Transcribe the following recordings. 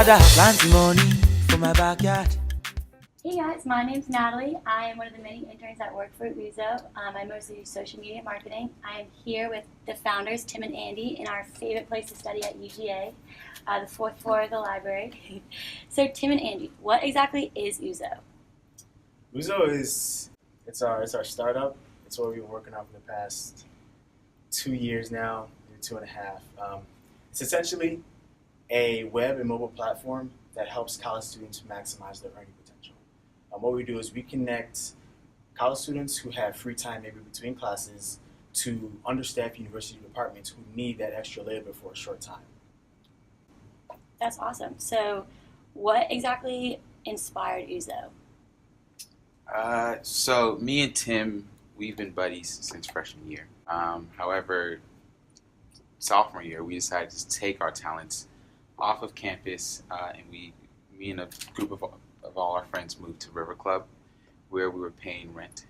Father, plenty money for my backyard. Hey guys, my name's Natalie. I am one of the many interns that work for UZO. I mostly do social media marketing. I am here with the founders, Tim and Andy, in our favorite place to study at UGA, the fourth floor of the library. So Tim and Andy, what exactly is UZO? UZO it's our startup. It's what we've been working on for the past 2 years now, maybe 2.5. It's essentially a web and mobile platform that helps college students maximize their earning potential. What we do is we connect college students who have free time maybe between classes to understaffed university departments who need that extra labor for a short time. That's awesome. So what exactly inspired UZO? So me and Tim, we've been buddies since freshman year. However, sophomore year, we decided to take our talents off of campus, and me and a group of all our friends moved to River Club, where we were paying rent,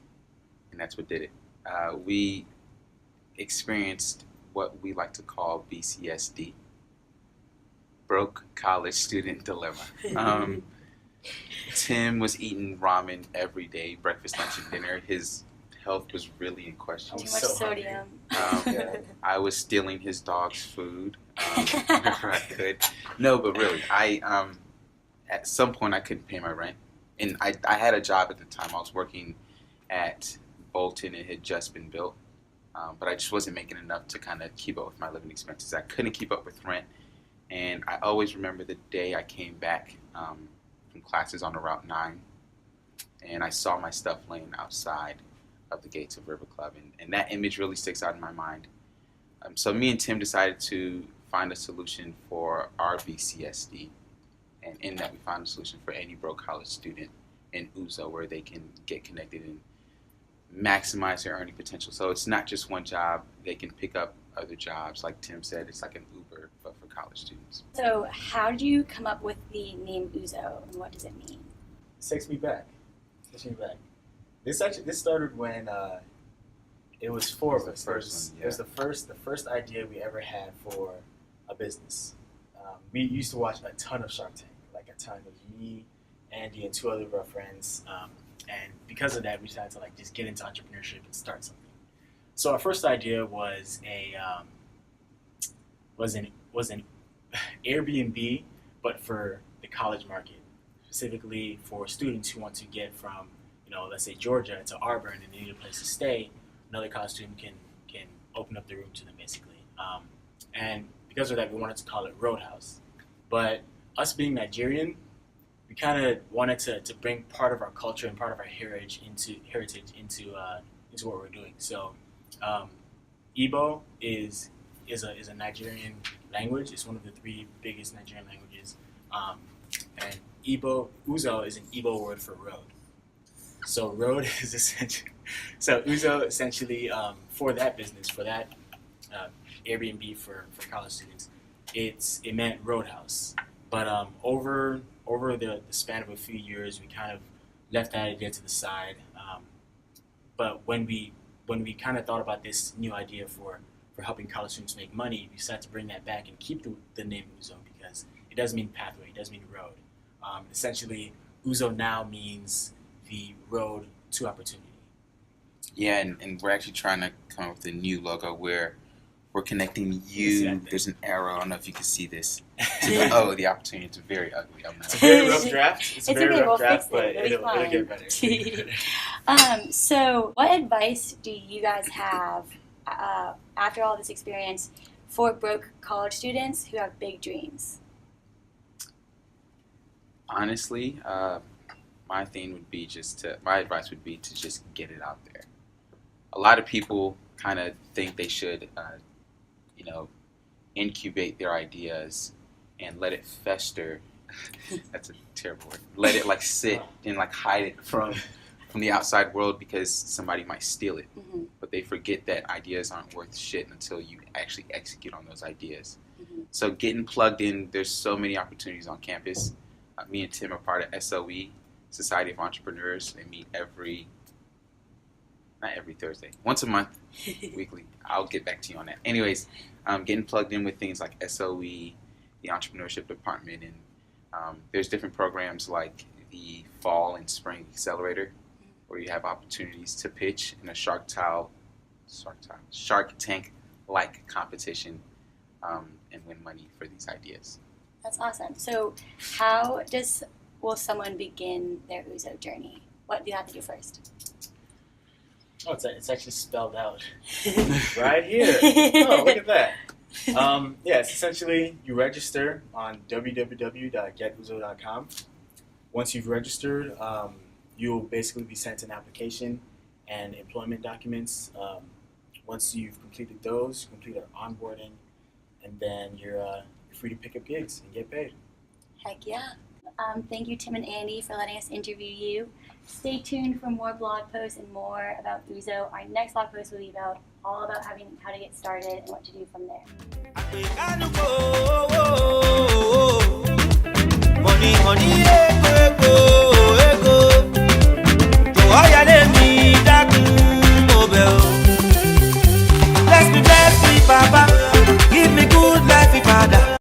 and that's what did it. We experienced what we like to call BCSD, broke college student dilemma. Tim was eating ramen every day, breakfast, lunch, and dinner. His health was really in question. Too much sodium. I was stealing his dog's food whenever I could. No, but really, at some point I couldn't pay my rent, and I had a job at the time. I was working at Bolton. It had just been built, but I just wasn't making enough to kind of keep up with my living expenses. I couldn't keep up with rent, and I always remember the day I came back from classes on the Route 9, and I saw my stuff laying outside of the gates of River Club, and that image really sticks out in my mind. So me and Tim decided to find a solution for our BCSD, and in that we found a solution for any broke college student in UZO where they can get connected and maximize their earning potential. So it's not just one job, they can pick up other jobs. Like Tim said, it's like an Uber but for college students. So how did you come up with the name UZO, and what does it mean? Takes me back. This started when it was four of us. It was the first idea we ever had for a business. We used to watch a ton of Shark Tank, like a ton. It was me, Andy, and 2 other of our friends, and because of that, we decided to just get into entrepreneurship and start something. So our first idea was an Airbnb, but for the college market, specifically for students who want to get from, let's say Georgia to Auburn, and they need a place to stay. Another college student can open up the room to them, basically. And because of that, we wanted to call it Roadhouse. But us being Nigerian, we kind of wanted to bring part of our culture and part of our heritage into what we're doing. So Igbo is a Nigerian language. It's one of the 3 biggest Nigerian languages. And UZO is an Igbo word for road. So road is essentially, so UZO essentially for that business, for that Airbnb for college students, it meant Roadhouse. But over the span of a few years, we kind of left that idea to the side. But when we kind of thought about this new idea for helping college students make money, we decided to bring that back and keep the name UZO, because it does mean pathway, it does mean road. Essentially, UZO now means the road to opportunity. Yeah, and we're actually trying to come up with a new logo where we're connecting you. There's an arrow. I don't know if you can see this. The opportunity. It's very ugly. It's a very rough draft. It's a very rough draft, but it'll get better. So what advice do you guys have after all this experience for broke college students who have big dreams? Honestly, my advice would be to just get it out there. A lot of people kind of think they should, incubate their ideas and let it fester. That's a terrible word. Let it sit and hide it from the outside world because somebody might steal it. Mm-hmm. But they forget that ideas aren't worth shit until you actually execute on those ideas. Mm-hmm. So getting plugged in, there's so many opportunities on campus. Me and Tim are part of SOE, Society of Entrepreneurs. They meet not every Thursday, once a month, weekly. I'll get back to you on that. Anyways, getting plugged in with things like SOE, the entrepreneurship department, and There's different programs like the Fall and Spring Accelerator, where you have opportunities to pitch in a Shark Tank-like competition and win money for these ideas. That's awesome. So will someone begin their UZO journey? What do you have to do first? Oh, it's actually spelled out right here. Oh, look at that. It's essentially you register on www.getuzo.com. Once you've registered, you'll basically be sent an application and employment documents. Once you've completed those, complete our onboarding, and then you're free to pick up gigs and get paid. Heck yeah. Thank you, Tim and Andy, for letting us interview you. Stay tuned for more blog posts and more about UZO. Our next blog post will be all about how to get started and what to do from there.